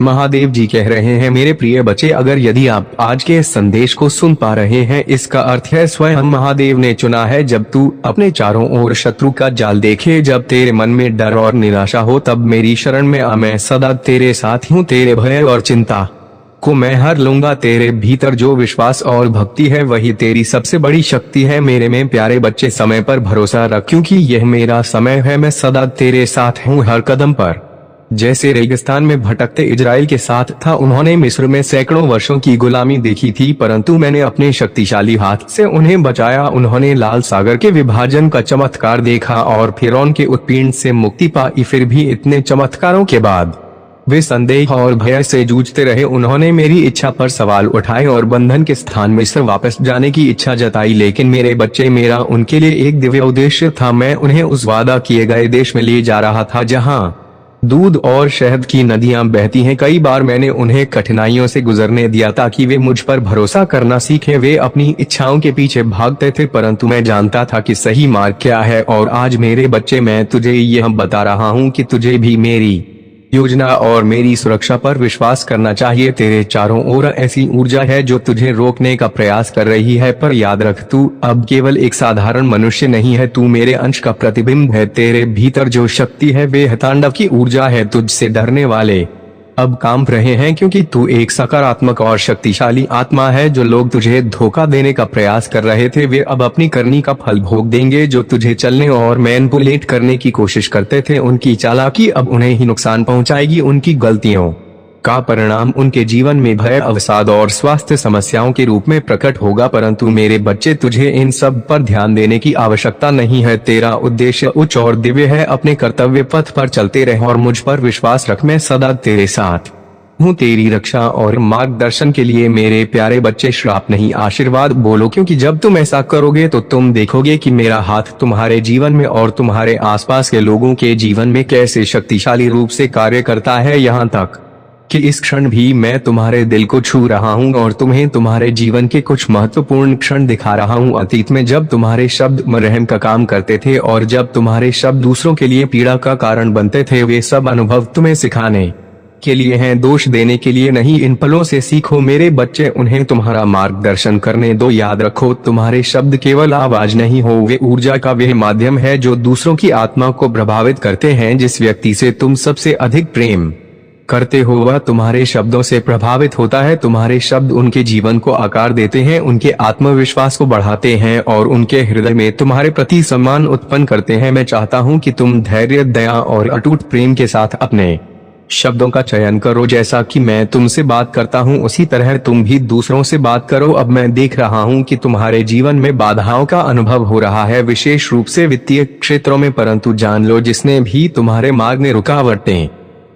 महादेव जी कह रहे हैं, मेरे प्रिय बच्चे, अगर यदि आप आज के इस संदेश को सुन पा रहे हैं, इसका अर्थ है स्वयं महादेव ने चुना है। जब तू अपने चारों ओर शत्रु का जाल देखे, जब तेरे मन में डर और निराशा हो, तब मेरी शरण में आ। मैं सदा तेरे साथ हूँ। तेरे भय और चिंता को मैं हर लूंगा। तेरे भीतर जो विश्वास और भक्ति है, वही तेरी सबसे बड़ी शक्ति है। मेरे में प्यारे बच्चे, समय पर भरोसा रख, क्योंकि यह मेरा समय है। मैं सदा तेरे साथ हूँ हर कदम पर। जैसे रेगिस्तान में भटकते इजराइल के साथ था, उन्होंने मिस्र में सैकड़ों वर्षों की गुलामी देखी थी, परंतु मैंने अपने शक्तिशाली हाथ से उन्हें बचाया। उन्होंने लाल सागर के विभाजन का चमत्कार देखा और फिरौन के उत्पीड़न से मुक्ति पाई। फिर भी इतने चमत्कारों के बाद वे संदेह और भय से जूझते रहे। उन्होंने मेरी इच्छा पर सवाल उठाए और बंधन के स्थान मिस्र वापस जाने की इच्छा जताई। लेकिन मेरे बच्चे, मेरा उनके लिए एक दिव्य उद्देश्य था। मैं उन्हें उस वादा किए गए देश में ले जा रहा था जहां दूध और शहद की नदियां बहती हैं। कई बार मैंने उन्हें कठिनाइयों से गुजरने दिया ताकि वे मुझ पर भरोसा करना सीखें। वे अपनी इच्छाओं के पीछे भागते थे, परंतु मैं जानता था कि सही मार्ग क्या है। और आज मेरे बच्चे, मैं तुझे यह बता रहा हूँ कि तुझे भी मेरी योजना और मेरी सुरक्षा पर विश्वास करना चाहिए। तेरे चारों ओर ऐसी ऊर्जा है जो तुझे रोकने का प्रयास कर रही है, पर याद रख, तू अब केवल एक साधारण मनुष्य नहीं है, तू मेरे अंश का प्रतिबिंब है। तेरे भीतर जो शक्ति है, वे तांडव की ऊर्जा है। तुझसे डरने वाले अब कांप रहे हैं, क्योंकि तू एक सकारात्मक और शक्तिशाली आत्मा है। जो लोग तुझे धोखा देने का प्रयास कर रहे थे, वे अब अपनी करनी का फल भोग देंगे। जो तुझे चलने और मैनिपुलेट करने की कोशिश करते थे, उनकी चालाकी अब उन्हें ही नुकसान पहुंचाएगी। उनकी गलतियों का परिणाम उनके जीवन में भय, अवसाद और स्वास्थ्य समस्याओं के रूप में प्रकट होगा। परंतु मेरे बच्चे, तुझे इन सब पर ध्यान देने की आवश्यकता नहीं है। तेरा उद्देश्य उच्च और दिव्य है। अपने कर्तव्य पथ पर चलते रह और मुझ पर विश्वास रख। मैं सदा तेरे साथ हूँ। तेरी रक्षा और मार्गदर्शन के लिए मेरे प्यारे बच्चे, श्राप नहीं आशीर्वाद बोलो, क्योंकि जब तुम ऐसा करोगे तो तुम देखोगे कि मेरा हाथ तुम्हारे जीवन में और तुम्हारे आसपास के लोगों के जीवन में कैसे शक्तिशाली रूप से कार्य करता है। यहाँ तक कि इस क्षण भी मैं तुम्हारे दिल को छू रहा हूँ और तुम्हें तुम्हारे जीवन के कुछ महत्वपूर्ण क्षण दिखा रहा हूँ। अतीत में जब तुम्हारे शब्द मरहम का काम करते थे और जब तुम्हारे शब्द दूसरों के लिए पीड़ा का कारण बनते थे, वे सब अनुभव तुम्हें सिखाने के लिए हैं, दोष देने के लिए नहीं। इन पलों से सीखो मेरे बच्चे, उन्हें तुम्हारा मार्गदर्शन करने दो। याद रखो, तुम्हारे शब्द केवल आवाज नहीं हो, वे ऊर्जा का वह माध्यम है जो दूसरों की आत्मा को प्रभावित करते हैं। जिस व्यक्ति से तुम सबसे अधिक प्रेम करते हो, वह तुम्हारे शब्दों से प्रभावित होता है। तुम्हारे शब्द उनके जीवन को आकार देते हैं, उनके आत्मविश्वास को बढ़ाते हैं और उनके हृदय में तुम्हारे प्रति सम्मान उत्पन्न करते हैं। मैं चाहता हूँ कि तुम धैर्य, दया और अटूट प्रेम के साथ अपने शब्दों का चयन करो। जैसा कि मैं तुमसे बात करता हूँ, उसी तरह तुम भी दूसरों से बात करो। अब मैं देख रहा हूँ कि तुम्हारे जीवन में बाधाओं का अनुभव हो रहा है, विशेष रूप से वित्तीय क्षेत्रों में, परंतु जान लो, जिसने भी तुम्हारे मार्ग में रुकावटें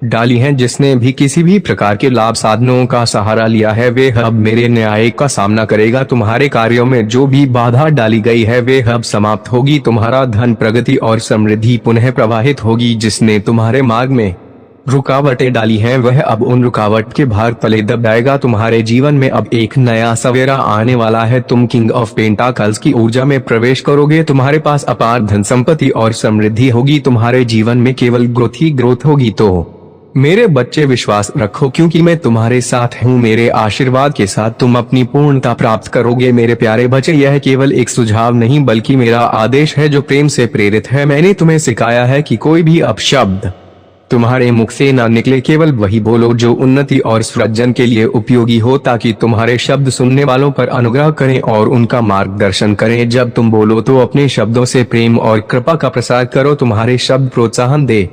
डाली हैं, जिसने भी किसी भी प्रकार के लाभ साधनों का सहारा लिया है, वे अब मेरे न्याय का सामना करेगा। तुम्हारे कार्यों में जो भी बाधा डाली गई है, वे अब समाप्त होगी। तुम्हारा धन, प्रगति और समृद्धि पुनः प्रवाहित होगी। जिसने तुम्हारे मार्ग में रुकावटें डाली हैं, वह अब उन रुकावट के भार तले दब जाएगा। तुम्हारे जीवन में अब एक नया सवेरा आने वाला है। तुम किंग ऑफ पेंटाकल्स की ऊर्जा में प्रवेश करोगे। तुम्हारे पास अपार धन संपत्ति और समृद्धि होगी। तुम्हारे जीवन में केवल ग्रोथ ही ग्रोथ होगी। तो मेरे बच्चे, विश्वास रखो, क्योंकि मैं तुम्हारे साथ हूँ। मेरे आशीर्वाद के साथ तुम अपनी पूर्णता प्राप्त करोगे। मेरे प्यारे बच्चे, यह केवल एक सुझाव नहीं बल्कि मेरा आदेश है जो प्रेम से प्रेरित है। मैंने तुम्हें सिखाया है कि कोई भी अपशब्द तुम्हारे मुख से ना निकले, केवल वही बोलो जो उन्नति और सृजन के लिए उपयोगी हो, ताकि तुम्हारे शब्द सुनने वालों पर अनुग्रह करें और उनका मार्गदर्शन करें। जब तुम बोलो तो अपने शब्दों से प्रेम और कृपा का प्रसार करो। तुम्हारे शब्द प्रोत्साहन दे,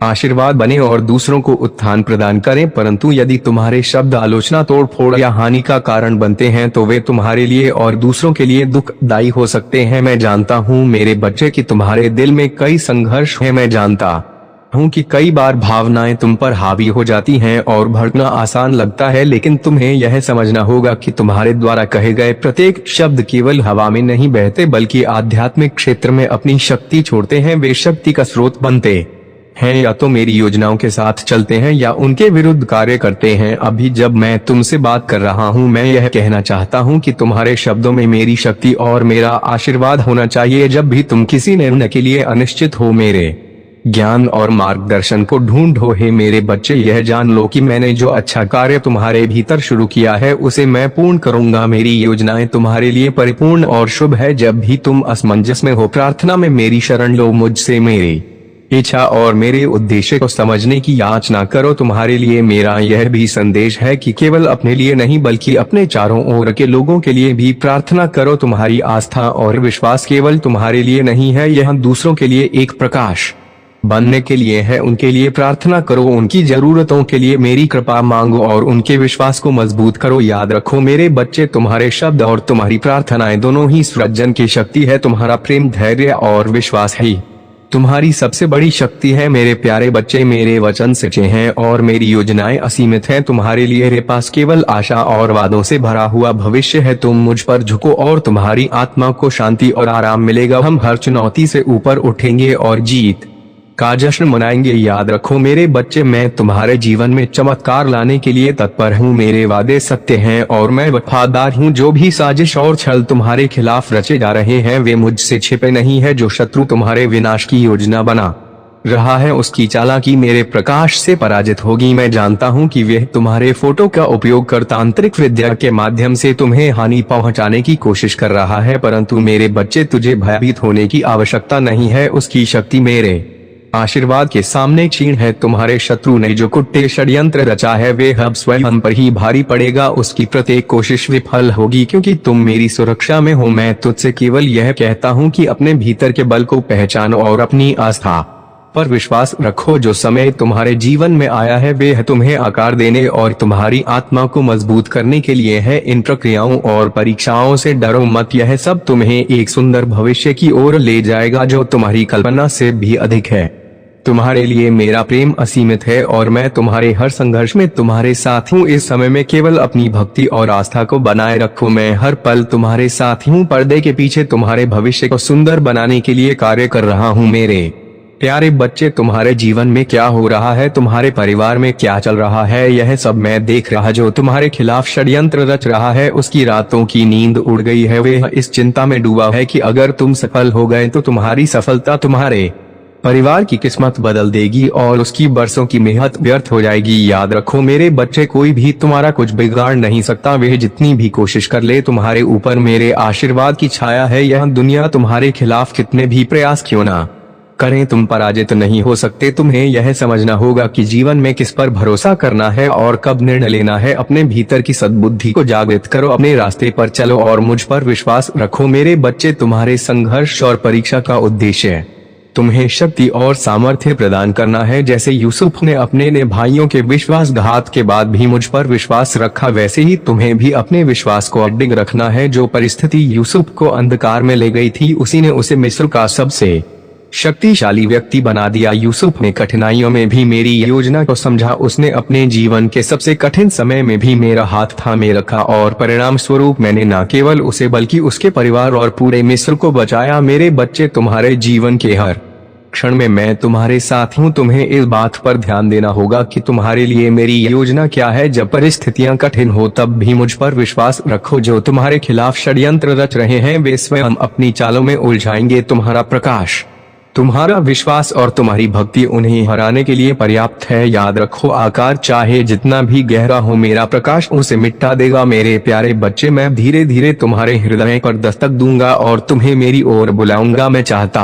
आशीर्वाद बने और दूसरों को उत्थान प्रदान करें। परंतु यदि तुम्हारे शब्द आलोचना, तोड़फोड़ या हानि का कारण बनते हैं, तो वे तुम्हारे लिए और दूसरों के लिए दुखदायी हो सकते हैं। मैं जानता हूँ मेरे बच्चे कि तुम्हारे दिल में कई संघर्ष हैं। मैं जानता हूँ कि कई बार भावनाएं तुम पर हावी हो जाती हैं और भड़कना आसान लगता है, लेकिन तुम्हें यह समझना होगा कि तुम्हारे द्वारा कहे गए प्रत्येक शब्द केवल हवा में नहीं बहते, बल्कि आध्यात्मिक क्षेत्र में अपनी शक्ति छोड़ते हैं। वे शक्ति का स्रोत बनते हैं, या तो मेरी योजनाओं के साथ चलते हैं या उनके विरुद्ध कार्य करते हैं। अभी जब मैं तुमसे बात कर रहा हूँ, मैं यह कहना चाहता हूँ कि तुम्हारे शब्दों में मेरी शक्ति और मेरा आशीर्वाद होना चाहिए। जब भी तुम किसी निर्णय के लिए अनिश्चित हो, मेरे ज्ञान और मार्गदर्शन को ढूंढो। हे मेरे बच्चे, यह जान लो कि मैंने जो अच्छा कार्य तुम्हारे भीतर शुरू किया है उसे मैं पूर्ण करूंगा। मेरी योजनाएं तुम्हारे लिए परिपूर्ण और शुभ है। जब भी तुम असमंजस में हो, प्रार्थना में मेरी शरण लो, मुझसे मेरी इच्छा और मेरे उद्देश्य को समझने की याचना करो। तुम्हारे लिए मेरा यह भी संदेश है कि केवल अपने लिए नहीं बल्कि अपने चारों ओर के लोगों के लिए भी प्रार्थना करो। तुम्हारी आस्था और विश्वास केवल तुम्हारे लिए नहीं है, यह दूसरों के लिए एक प्रकाश बनने के लिए है। उनके लिए प्रार्थना करो, उनकी जरूरतों के लिए मेरी कृपा मांगो और उनके विश्वास को मजबूत करो। याद रखो मेरे बच्चे, तुम्हारे शब्द और तुम्हारी प्रार्थनाएं दोनों ही सृजन की शक्ति है। तुम्हारा प्रेम, धैर्य और विश्वास ही तुम्हारी सबसे बड़ी शक्ति है। मेरे प्यारे बच्चे, मेरे वचन सच्चे हैं और मेरी योजनाएं असीमित हैं। तुम्हारे लिए मेरे पास केवल आशा और वादों से भरा हुआ भविष्य है। तुम मुझ पर झुको और तुम्हारी आत्मा को शांति और आराम मिलेगा। हम हर चुनौती से ऊपर उठेंगे और जीत का जश्न मनाएंगे। याद रखो मेरे बच्चे, मैं तुम्हारे जीवन में चमत्कार लाने के लिए तत्पर हूँ। मेरे वादे सत्य हैं और मैं वफादार हूँ। जो भी साजिश और छल तुम्हारे खिलाफ रचे जा रहे हैं वे मुझसे छिपे नहीं है। जो शत्रु तुम्हारे विनाश की योजना बना रहा है उसकी चालाकी मेरे प्रकाश से पराजित होगी। मैं जानता हूँ कि वह तुम्हारे फोटो का उपयोग कर तांत्रिक विद्या के माध्यम से तुम्हें हानि पहुँचाने की कोशिश कर रहा है, परंतु मेरे बच्चे तुझे भयभीत होने की आवश्यकता नहीं है। उसकी शक्ति मेरे आशीर्वाद के सामने क्षीण है। तुम्हारे शत्रु ने जो कुटिल षड्यंत्र रचा है वे अब स्वयं पर ही भारी पड़ेगा। उसकी प्रत्येक कोशिश विफल होगी क्योंकि तुम मेरी सुरक्षा में हो। मैं तुझसे केवल यह कहता हूँ कि अपने भीतर के बल को पहचानो और अपनी आस्था पर विश्वास रखो। जो समय तुम्हारे जीवन में आया है वे तुम्हें आकार देने और तुम्हारी आत्मा को मजबूत करने के लिए है। इन प्रक्रियाओं और परीक्षाओं से डरो मत, यह सब तुम्हें एक सुंदर भविष्य की ओर ले जाएगा जो तुम्हारी कल्पना से भी अधिक है। तुम्हारे लिए मेरा प्रेम असीमित है और मैं तुम्हारे हर संघर्ष में तुम्हारे साथ हूँ। इस समय में केवल अपनी भक्ति और आस्था को बनाए रखो। मैं हर पल तुम्हारे साथ हूँ। पर्दे के पीछे तुम्हारे भविष्य को सुंदर बनाने के लिए कार्य कर रहा हूँ। मेरे प्यारे बच्चे, तुम्हारे जीवन में क्या हो रहा है, तुम्हारे परिवार में क्या चल रहा है, यह सब मैं देख रहा। जो तुम्हारे खिलाफ षड्यंत्र रच रहा है उसकी रातों की नींद उड़ गई है। वह इस चिंता में डूबा है कि अगर तुम सफल हो गए तो तुम्हारी सफलता तुम्हारे परिवार की किस्मत बदल देगी और उसकी बरसों की मेहनत व्यर्थ हो जाएगी। याद रखो मेरे बच्चे, कोई भी तुम्हारा कुछ बिगाड़ नहीं सकता। वे जितनी भी कोशिश कर ले, तुम्हारे ऊपर मेरे आशीर्वाद की छाया है। यह दुनिया तुम्हारे खिलाफ कितने भी प्रयास क्यों ना करें, तुम पराजित नहीं हो सकते। तुम्हें यह समझना होगा कि जीवन में किस पर भरोसा करना है और कब निर्णय लेना है। अपने भीतर की सद्बुद्धि को जागृत करो, अपने रास्ते पर चलो और मुझ पर विश्वास रखो। मेरे बच्चे, तुम्हारे संघर्ष और परीक्षा का उद्देश्य तुम्हें शक्ति और सामर्थ्य प्रदान करना है। जैसे यूसुफ ने अपने भाइयों के विश्वासघात के बाद भी मुझ पर विश्वास रखा, वैसे ही तुम्हें भी अपने विश्वास को अडिग रखना है। जो परिस्थिति यूसुफ को अंधकार में ले गई थी उसी ने उसे मिस्र का सबसे शक्तिशाली व्यक्ति बना दिया। यूसुफ ने कठिनाइयों में भी मेरी योजना को समझा। उसने अपने जीवन के सबसे कठिन समय में भी मेरा हाथ थामे रखा और परिणाम स्वरूप मैंने न केवल उसे बल्कि उसके परिवार और पूरे मिस्र को बचाया। मेरे बच्चे, तुम्हारे जीवन के हर क्षण में मैं तुम्हारे साथ हूँ। तुम्हें इस बात पर ध्यान देना होगा कि तुम्हारे लिए मेरी योजना क्या है। जब परिस्थितियाँ कठिन हो तब भी मुझ पर विश्वास रखो। जो तुम्हारे खिलाफ षड्यंत्र रच रहे हैं वे स्वयं अपनी चालों में उलझाएंगे। तुम्हारा प्रकाश, तुम्हारा विश्वास और तुम्हारी भक्ति उन्हें हराने के लिए पर्याप्त है। याद रखो, आकार चाहे जितना भी गहरा हो, मेरा प्रकाश उसे मिटा देगा। मेरे प्यारे बच्चे, मैं धीरे धीरे तुम्हारे हृदय पर दस्तक दूंगा और तुम्हें मेरी ओर बुलाऊंगा। मैं चाहता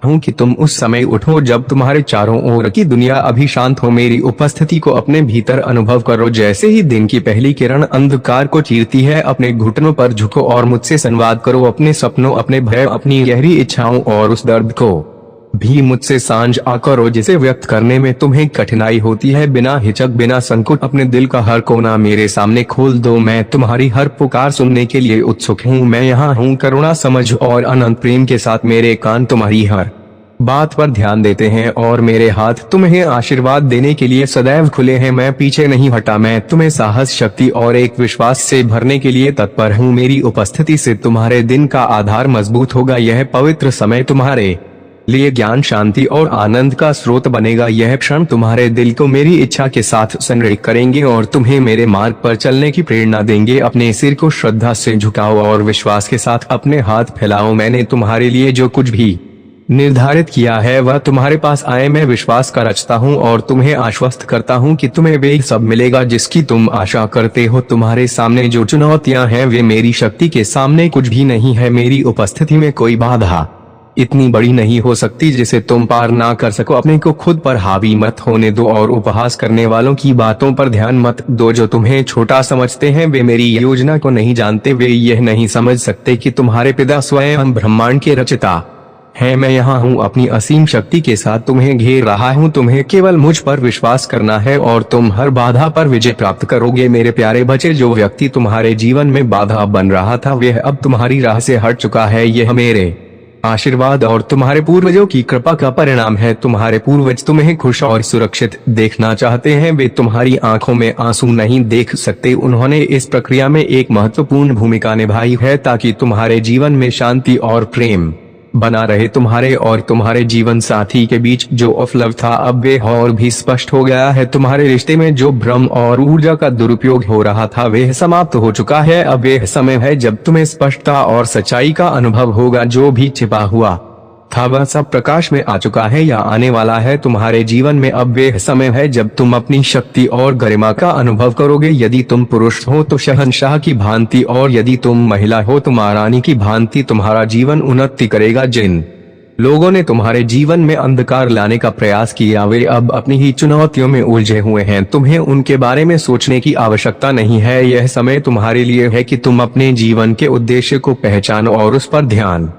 हूँ कि तुम उस समय उठो जब तुम्हारे चारों ओर की दुनिया अभी शांत हो। मेरी उपस्थिति को अपने भीतर अनुभव करो। जैसे ही दिन की पहली किरण अंधकार को चीरती है, अपने घुटनों पर झुको और मुझसे संवाद करो। अपने सपनों, अपने भय, अपनी गहरी इच्छाओं और उस दर्द को भी मुझसे साझा करो जिसे व्यक्त करने में तुम्हें कठिनाई होती है। बिना हिचक, बिना संकोच अपने दिल का हर कोना मेरे सामने खोल दो। मैं तुम्हारी हर पुकार सुनने के लिए उत्सुक हूँ। मैं यहाँ हूँ। करुणा, समझ और अनंत प्रेम के साथ मेरे कान तुम्हारी हर बात पर ध्यान देते हैं और मेरे हाथ तुम्हें आशीर्वाद देने के लिए सदैव खुले हैं। मैं पीछे नहीं हटा। मैं तुम्हें साहस, शक्ति और एक विश्वास से भरने के लिए तत्पर हूँ। मेरी उपस्थिति से तुम्हारे दिन का आधार मजबूत होगा। यह पवित्र समय तुम्हारे लिए ज्ञान, शांति और आनंद का स्रोत बनेगा। यह क्षण तुम्हारे दिल को मेरी इच्छा के साथ संरेख करेंगे और तुम्हें मेरे मार्ग पर चलने की प्रेरणा देंगे। अपने सिर को श्रद्धा से झुकाओ और विश्वास के साथ अपने हाथ फैलाओ। मैंने तुम्हारे लिए जो कुछ भी निर्धारित किया है वह तुम्हारे पास आए। मैं विश्वास का रचता हूँ और तुम्हें आश्वस्त करता हूँ कि तुम्हें वे सब मिलेगा जिसकी तुम आशा करते हो। तुम्हारे सामने जो चुनौतियां हैं वे मेरी शक्ति के सामने कुछ भी नहीं है। मेरी उपस्थिति में कोई बाधा इतनी बड़ी नहीं हो सकती जिसे तुम पार ना कर सको। अपने को खुद पर हावी मत होने दो और उपहास करने वालों की बातों पर ध्यान मत दो। जो तुम्हें छोटा समझते हैं वे मेरी योजना को नहीं जानते। वे यह नहीं समझ सकते कि तुम्हारे पिता स्वयं ब्रह्मांड के रचयिता है। मैं यहाँ हूँ, अपनी असीम शक्ति के साथ तुम्हें घेर रहा हूँ। तुम्हें केवल मुझ पर विश्वास करना है और तुम हर बाधा पर विजय प्राप्त करोगे। मेरे प्यारे बच्चे, जो व्यक्ति तुम्हारे जीवन में बाधा बन रहा था वह अब तुम्हारी राह से हट चुका है। यह मेरे आशीर्वाद और तुम्हारे पूर्वजों की कृपा का परिणाम है। तुम्हारे पूर्वज तुम्हें खुश और सुरक्षित देखना चाहते हैं। वे तुम्हारी आंखों में आंसू नहीं देख सकते। उन्होंने इस प्रक्रिया में एक महत्वपूर्ण भूमिका निभाई है ताकि तुम्हारे जीवन में शांति और प्रेम बना रहे। तुम्हारे और तुम्हारे जीवन साथी के बीच जो उपलब्ध था अब वे और भी स्पष्ट हो गया है। तुम्हारे रिश्ते में जो भ्रम और ऊर्जा का दुरुपयोग हो रहा था वह समाप्त हो चुका है। अब वह समय है जब तुम्हें स्पष्टता और सच्चाई का अनुभव होगा। जो भी छिपा हुआ था वह सब प्रकाश में आ चुका है या आने वाला है तुम्हारे जीवन में। अब वह समय है जब तुम अपनी शक्ति और गरिमा का अनुभव करोगे। यदि तुम पुरुष हो तो शहंशाह की भांति और यदि तुम महिला हो तो महारानी की भांति तुम्हारा जीवन उन्नति करेगा। जिन लोगों ने तुम्हारे जीवन में अंधकार लाने का प्रयास किया वे अब अपनी ही चुनौतियों में उलझे हुए हैं। तुम्हें उनके बारे में सोचने की आवश्यकता नहीं है। यह समय तुम्हारे लिए है कि तुम अपने जीवन के उद्देश्य को पहचानो और उस पर ध्यान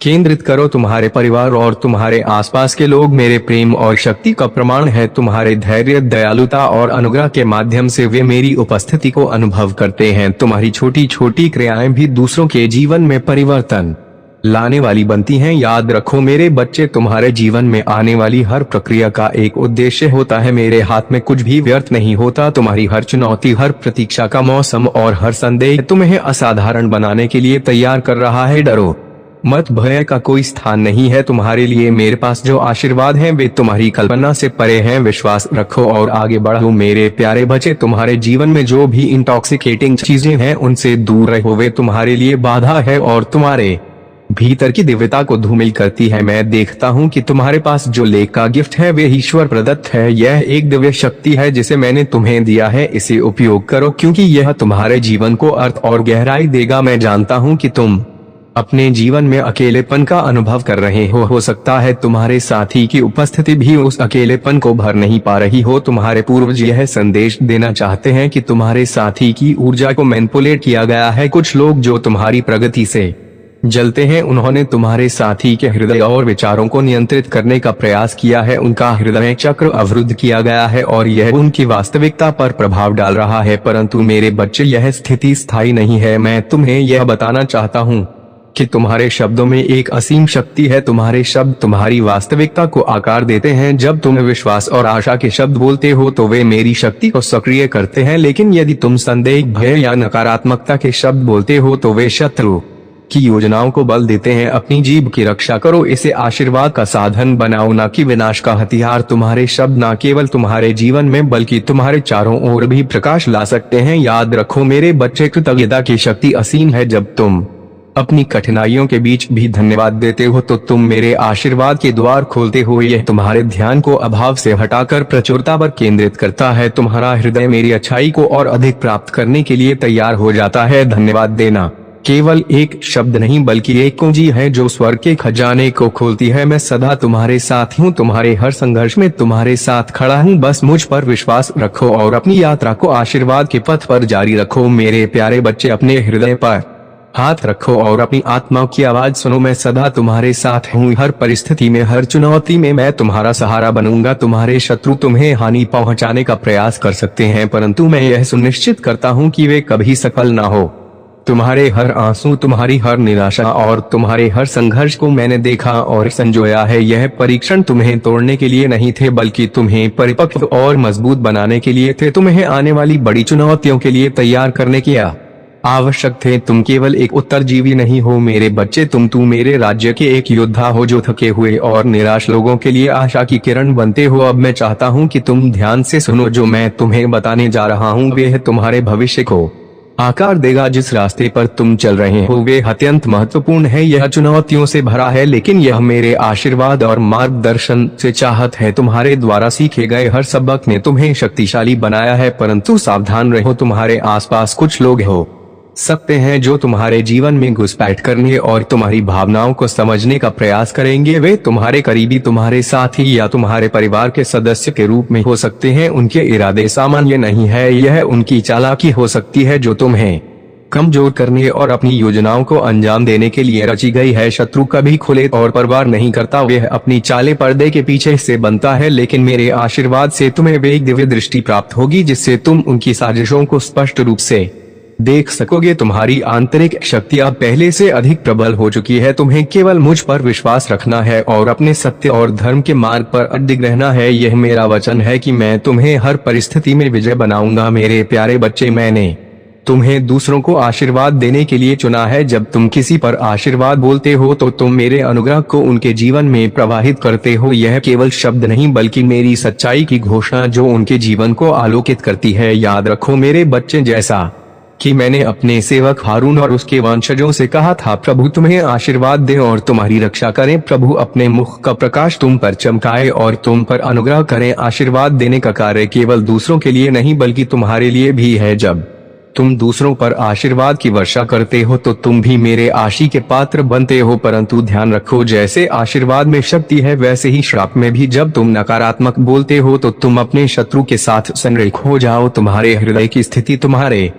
केंद्रित करो। तुम्हारे परिवार और तुम्हारे आसपास के लोग मेरे प्रेम और शक्ति का प्रमाण है। तुम्हारे धैर्य, दयालुता और अनुग्रह के माध्यम से वे मेरी उपस्थिति को अनुभव करते हैं। तुम्हारी छोटी छोटी क्रियाएं भी दूसरों के जीवन में परिवर्तन लाने वाली बनती हैं। याद रखो मेरे बच्चे, तुम्हारे जीवन में आने वाली हर प्रक्रिया का एक उद्देश्य होता है। मेरे हाथ में कुछ भी व्यर्थ नहीं होता। तुम्हारी हर चुनौती, हर प्रतीक्षा का मौसम और हर संदेह तुम्हें असाधारण बनाने के लिए तैयार कर रहा है। डरो मत, भय का कोई स्थान नहीं है तुम्हारे लिए। मेरे पास जो आशीर्वाद हैं वे तुम्हारी कल्पना से परे हैं। विश्वास रखो और आगे बढ़ो मेरे प्यारे बच्चे। तुम्हारे जीवन में जो भी इंटॉक्सिकेटिंग चीजें हैं उनसे दूर रहो। वे तुम्हारे लिए बाधा है और तुम्हारे भीतर की दिव्यता को धूमिल करती है। मैं देखता हूँ कि तुम्हारे पास जो लेख का गिफ्ट है वे ईश्वर प्रदत्त है। यह एक दिव्य शक्ति है जिसे मैंने तुम्हें दिया है। इसे उपयोग करो क्योंकि यह तुम्हारे जीवन को अर्थ और गहराई देगा। मैं जानता हूँ कि तुम अपने जीवन में अकेलेपन का अनुभव कर रहे हो सकता है तुम्हारे साथी की उपस्थिति भी उस अकेलेपन को भर नहीं पा रही हो। तुम्हारे पूर्वज यह संदेश देना चाहते हैं कि तुम्हारे साथी की ऊर्जा को मैनिपुलेट किया गया है। कुछ लोग जो तुम्हारी प्रगति से जलते हैं उन्होंने तुम्हारे साथी के हृदय और विचारों को नियंत्रित करने का प्रयास किया है। उनका हृदय चक्र अवरुद्ध किया गया है और यह उनकी वास्तविकता पर प्रभाव डाल रहा है। परंतु मेरे बच्चे, यह स्थिति स्थायी नहीं है। मैं तुम्हें यह बताना चाहता हूँ कि तुम्हारे शब्दों में एक असीम शक्ति है। तुम्हारे शब्द तुम्हारी वास्तविकता को आकार देते हैं। जब तुम विश्वास और आशा के शब्द बोलते हो तो वे मेरी शक्ति को सक्रिय करते हैं। लेकिन यदि तुम संदेह, भय या नकारात्मकता के शब्द बोलते हो तो वे शत्रु की योजनाओं को बल देते हैं। अपनी जीभ की रक्षा करो, इसे आशीर्वाद का साधन बनाओ, न कि विनाश का हथियार। तुम्हारे शब्द न केवल तुम्हारे जीवन में बल्कि तुम्हारे चारों ओर भी प्रकाश ला सकते हैं। याद रखो मेरे बच्चे, कृतज्ञता की शक्ति असीम है। जब तुम अपनी कठिनाइयों के बीच भी धन्यवाद देते हो तो तुम मेरे आशीर्वाद के द्वार खोलते हो। यह तुम्हारे ध्यान को अभाव से हटाकर प्रचुरता पर केंद्रित करता है। तुम्हारा हृदय मेरी अच्छाई को और अधिक प्राप्त करने के लिए तैयार हो जाता है। धन्यवाद देना केवल एक शब्द नहीं बल्कि एक कुंजी है जो स्वर्ग के खजाने को खोलती है। मैं सदा तुम्हारे साथ हूँ, तुम्हारे हर संघर्ष में तुम्हारे साथ खड़ा हूँ। बस मुझ पर विश्वास रखो और अपनी यात्रा को आशीर्वाद के पथ पर जारी रखो। मेरे प्यारे बच्चे, अपने हृदय पर हाथ रखो और अपनी आत्मा की आवाज सुनो। मैं सदा तुम्हारे साथ हूँ। हर परिस्थिति में, हर चुनौती में मैं तुम्हारा सहारा बनूंगा। तुम्हारे शत्रु तुम्हें हानि पहुँचाने का प्रयास कर सकते हैं परंतु मैं यह सुनिश्चित करता हूँ कि वे कभी सफल न हो। तुम्हारे हर आंसू, तुम्हारी हर निराशा और तुम्हारे हर संघर्ष को मैंने देखा और संजोया है। यह परीक्षण तुम्हें तोड़ने के लिए नहीं थे बल्कि तुम्हें परिपक्व और मजबूत बनाने के लिए थे। तुम्हें आने वाली बड़ी चुनौतियों के लिए तैयार करने की आवश्यक थे। तुम केवल एक उत्तरजीवी नहीं हो मेरे बच्चे, तुम मेरे राज्य के एक योद्धा हो जो थके हुए और निराश लोगों के लिए आशा की किरण बनते हो। अब मैं चाहता हूँ कि तुम ध्यान से सुनो। जो मैं तुम्हें बताने जा रहा हूँ वे तुम्हारे भविष्य को आकार देगा। जिस रास्ते पर तुम चल रहे हो वे अत्यंत महत्वपूर्ण है। यह चुनौतियों से भरा है, लेकिन यह मेरे आशीर्वाद और मार्गदर्शन से चाहत है। तुम्हारे द्वारा सीखे गए हर सबक ने तुम्हें शक्तिशाली बनाया है, परंतु सावधान रहो, तुम्हारे आसपास कुछ लोग हो सकते हैं जो तुम्हारे जीवन में घुसपैठ करने और तुम्हारी भावनाओं को समझने का प्रयास करेंगे। वे तुम्हारे करीबी, तुम्हारे साथी या तुम्हारे परिवार के सदस्य के रूप में हो सकते हैं। उनके इरादे सामान्य नहीं है, यह उनकी चालाकी हो सकती है जो तुम्हें कमजोर करने और अपनी योजनाओं को अंजाम देने के लिए रची गई है। शत्रु कभी खुले तौर पर वार नहीं करता, वह अपनी चालें पर्दे के पीछे से बनता है, लेकिन मेरे आशीर्वाद से तुम्हें वे एक दिव्य दृष्टि प्राप्त होगी जिससे तुम उनकी साजिशों को स्पष्ट रूप से देख सकोगे। तुम्हारी आंतरिक शक्ति अब पहले से अधिक प्रबल हो चुकी है। तुम्हें केवल मुझ पर विश्वास रखना है और अपने सत्य और धर्म के मार्ग पर अडिग रहना है। यह मेरा वचन है कि मैं तुम्हें हर परिस्थिति में विजय बनाऊंगा। मेरे प्यारे बच्चे, मैंने तुम्हें दूसरों को आशीर्वाद देने के लिए चुना है। जब तुम किसी पर आशीर्वाद बोलते हो तो तुम मेरे अनुग्रह को उनके जीवन में प्रवाहित करते हो। यह केवल शब्द नहीं बल्कि मेरी सच्चाई की घोषणा जो उनके जीवन को आलोकित करती है। याद रखो मेरे बच्चे, जैसा कि मैंने अपने सेवक हारून और उसके वंशजों से कहा था, प्रभु तुम्हें आशीर्वाद दे और तुम्हारी रक्षा करें। प्रभु अपने मुख का प्रकाश तुम पर चमकाए और तुम पर अनुग्रह करें। आशीर्वाद देने का कार्य केवल दूसरों के लिए नहीं बल्कि तुम्हारे लिए भी है। जब तुम दूसरों पर आशीर्वाद की वर्षा करते हो तो तुम भी मेरे आशीष के पात्र बनते हो। परंतु ध्यान रखो, जैसे आशीर्वाद में शक्ति है वैसे ही श्राप में भी। जब तुम नकारात्मक बोलते हो तो तुम अपने शत्रु के साथ संरेख हो जाओ। तुम्हारे हृदय की स्थिति तुम्हारे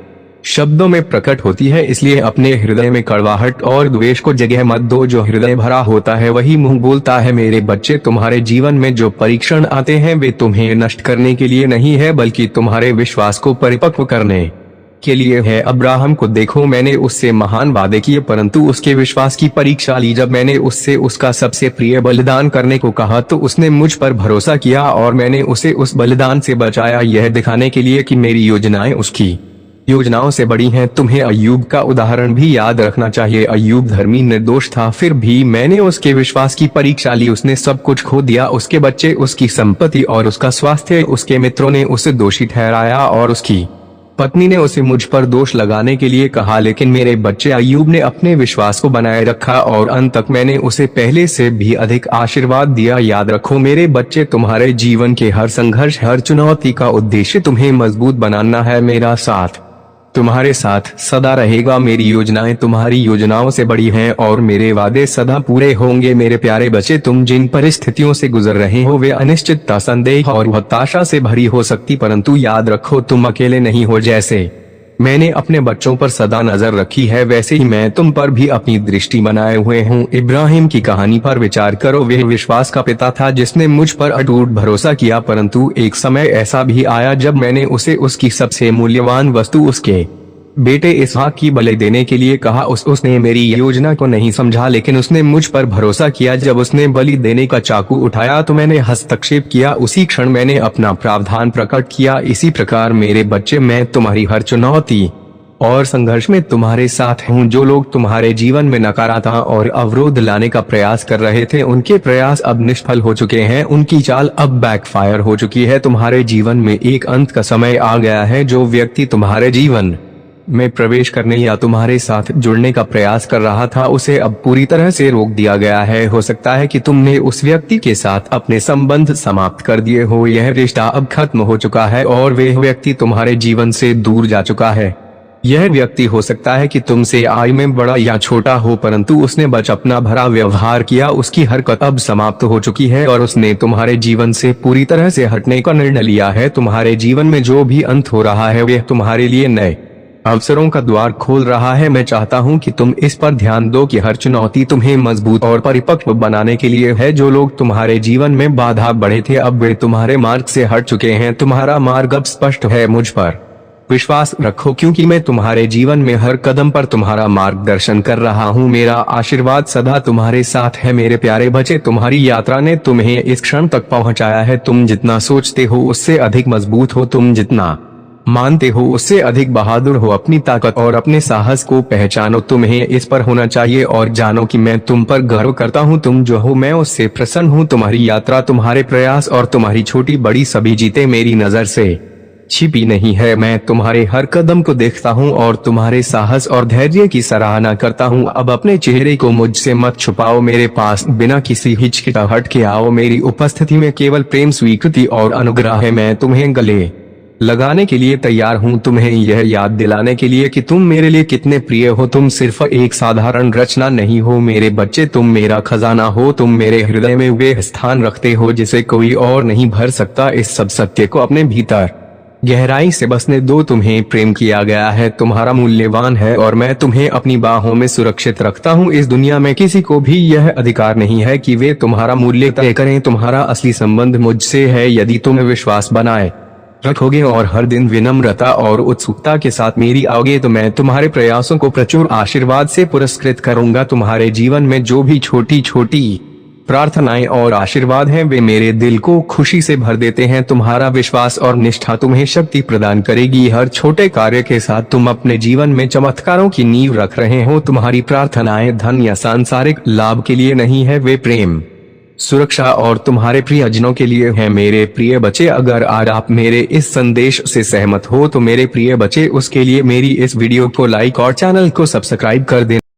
शब्दों में प्रकट होती है, इसलिए अपने हृदय में कड़वाहट और द्वेष को जगह मत दो। जो हृदय भरा होता है वही मुंह बोलता है। मेरे बच्चे, तुम्हारे जीवन में जो परीक्षण आते हैं वे तुम्हें नष्ट करने के लिए नहीं है बल्कि तुम्हारे विश्वास को परिपक्व करने के लिए है। अब्राहम को देखो, मैंने उससे महान वादे किए परंतु उसके विश्वास की परीक्षा ली। जब मैंने उससे उसका सबसे प्रिय बलिदान करने को कहा तो उसने मुझ पर भरोसा किया और मैंने उसे उस बलिदान से बचाया, यह दिखाने के लिए कि मेरी योजनाएं उसकी योजनाओं से बड़ी हैं। तुम्हें अय्यूब का उदाहरण भी याद रखना चाहिए। अय्यूब धर्मी निर्दोष था, फिर भी मैंने उसके विश्वास की परीक्षा ली। उसने सब कुछ खो दिया, उसके बच्चे, उसकी संपत्ति और उसका स्वास्थ्य। उसके मित्रों ने उसे दोषी ठहराया और उसकी पत्नी ने उसे मुझ पर दोष लगाने के लिए कहा, लेकिन मेरे बच्चे, अय्यूब ने अपने विश्वास को बनाए रखा और अंत तक मैंने उसे पहले से भी अधिक आशीर्वाद दिया। याद रखो मेरे बच्चे, तुम्हारे जीवन के हर संघर्ष, हर चुनौती का उद्देश्य तुम्हें मजबूत बनाना है। मेरा साथ तुम्हारे साथ सदा रहेगा। मेरी योजनाएं तुम्हारी योजनाओं से बड़ी हैं और मेरे वादे सदा पूरे होंगे। मेरे प्यारे बच्चे, तुम जिन परिस्थितियों से गुजर रहे हो वे अनिश्चितता, संदेह और हताशा से भरी हो सकती, परंतु याद रखो तुम अकेले नहीं हो। जैसे मैंने अपने बच्चों पर सदा नजर रखी है वैसे ही मैं तुम पर भी अपनी दृष्टि बनाए हुए हूँ। इब्राहिम की कहानी पर विचार करो। वह विश्वास का पिता था जिसने मुझ पर अटूट भरोसा किया, परंतु एक समय ऐसा भी आया जब मैंने उसे उसकी सबसे मूल्यवान वस्तु, उसके बेटे इसहाक की बलि देने के लिए कहा। उसने मेरी योजना को नहीं समझा, लेकिन उसने मुझ पर भरोसा किया। जब उसने बलि देने का चाकू उठाया तो मैंने हस्तक्षेप किया। उसी क्षण मैंने अपना प्रावधान प्रकट किया। इसी प्रकार मेरे बच्चे, मैं तुम्हारी हर चुनौती और संघर्ष में तुम्हारे साथ हूँ। जो लोग तुम्हारे जीवन में नकारात्मकता और अवरोध लाने का प्रयास कर रहे थे उनके प्रयास अब निष्फल हो चुके हैं। उनकी चाल अब बैकफायर हो चुकी है। तुम्हारे जीवन में एक अंत का समय आ गया है। जो व्यक्ति तुम्हारे जीवन में प्रवेश करने या तुम्हारे साथ जुड़ने का प्रयास कर रहा था उसे अब पूरी तरह से रोक दिया गया है। हो सकता है कि तुमने उस व्यक्ति के साथ अपने संबंध समाप्त कर दिए हो। यह रिश्ता अब खत्म हो चुका है और वह व्यक्ति तुम्हारे जीवन से दूर जा चुका है। यह व्यक्ति हो सकता है कि तुमसे आयु में बड़ा या छोटा हो, परंतु उसने बचपना भरा व्यवहार किया। उसकी हरकत अब समाप्त हो चुकी है और उसने तुम्हारे जीवन से पूरी तरह से हटने का निर्णय लिया है। तुम्हारे जीवन में जो भी अंत हो रहा है वह तुम्हारे लिए नए अवसरों का द्वार खोल रहा है। मैं चाहता हूं कि तुम इस पर ध्यान दो कि हर चुनौती तुम्हें मजबूत और परिपक्व बनाने के लिए है। जो लोग तुम्हारे जीवन में बाधा बढ़े थे अब वे तुम्हारे मार्ग से हट चुके हैं। तुम्हारा मार्ग अब स्पष्ट है। मुझ पर विश्वास रखो क्योंकि मैं तुम्हारे जीवन में हर कदम पर तुम्हारा मार्गदर्शन कर रहा हूँ। मेरा आशीर्वाद सदा तुम्हारे साथ है। मेरे प्यारे बच्चे, तुम्हारी यात्रा ने तुम्हें इस क्षण तक पहुँचाया है। तुम जितना सोचते हो उससे अधिक मजबूत हो। तुम जितना मानते हो उससे अधिक बहादुर हो। अपनी ताकत और अपने साहस को पहचानो। तुम्हें इस पर होना चाहिए और जानो कि मैं तुम पर गर्व करता हूँ। तुम जो हो मैं उससे प्रसन्न हूँ। तुम्हारी यात्रा, तुम्हारे प्रयास और तुम्हारी छोटी बड़ी सभी जीतें मेरी नजर से छिपी नहीं है। मैं तुम्हारे हर कदम को देखता हूँ और तुम्हारे साहस और धैर्य की सराहना करता हूँ। अब अपने चेहरे को मुझसे मत छुपाओ, मेरे पास बिना किसी हिचकिचाहट के आओ। मेरी उपस्थिति में केवल प्रेम, स्वीकृति और अनुग्रह है। मैं तुम्हें गले लगाने के लिए तैयार हूँ, तुम्हें यह याद दिलाने के लिए कि तुम मेरे लिए कितने प्रिय हो। तुम सिर्फ एक साधारण रचना नहीं हो मेरे बच्चे, तुम मेरा खजाना हो। तुम मेरे हृदय में वे स्थान रखते हो जिसे कोई और नहीं भर सकता। इस सब सत्य को अपने भीतर गहराई से बसने दो। तुम्हें प्रेम किया गया है, तुम्हारा मूल्यवान है और मैं तुम्हें अपनी बाहों में सुरक्षित रखता हूँ। इस दुनिया में किसी को भी यह अधिकार नहीं है कि वे तुम्हारा मूल्य तय करें। तुम्हारा असली संबंध मुझसे है। यदि तुम विश्वास बनाए रखोगे और हर दिन विनम्रता और उत्सुकता के साथ मेरी आओगे तो मैं तुम्हारे प्रयासों को प्रचुर आशीर्वाद से पुरस्कृत करूंगा। तुम्हारे जीवन में जो भी छोटी छोटी प्रार्थनाएं और आशीर्वाद हैं वे मेरे दिल को खुशी से भर देते हैं। तुम्हारा विश्वास और निष्ठा तुम्हें शक्ति प्रदान करेगी। हर छोटे कार्य के साथ तुम अपने जीवन में चमत्कारों की नींव रख रहे हो। तुम्हारी प्रार्थनाएं धन या सांसारिक लाभ के लिए नहीं है, वे प्रेम, सुरक्षा और तुम्हारे प्रियजनों के लिए है। मेरे प्रिय बच्चे, अगर आज आप मेरे इस संदेश से सहमत हो तो मेरे प्रिय बच्चे उसके लिए मेरी इस वीडियो को लाइक और चैनल को सब्सक्राइब कर दें।